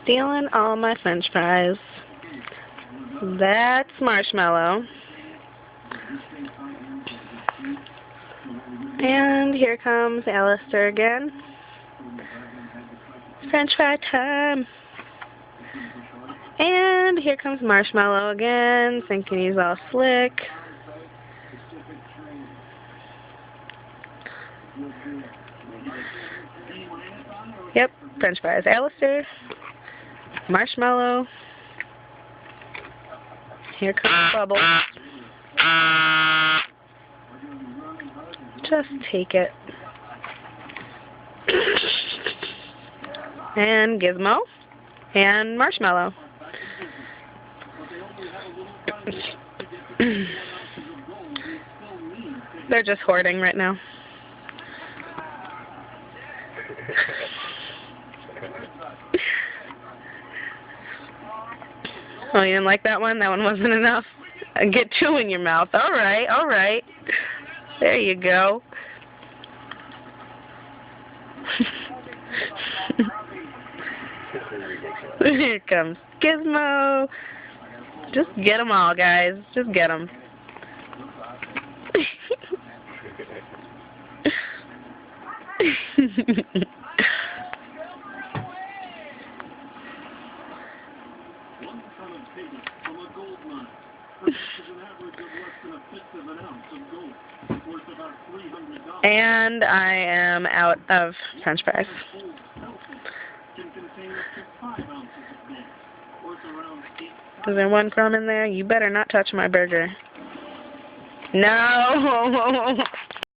Stealing all my French fries. That's Marshmallow. And here comes Alistair again. French fry time. And here comes Marshmallow again, thinking he's all slick. Yep, French fries. Alistair. Marshmallow. Here comes Bubbles. Just take it. And Gizmo. And Marshmallow. They're just hoarding right now. Oh, you didn't like that one? That one wasn't enough? Get two in your mouth. All right, all right. There you go. Here comes Gizmo. Just get them all, guys. Just get them. And I am out of French fries. Is there one crumb in there? You better not touch my burger. No!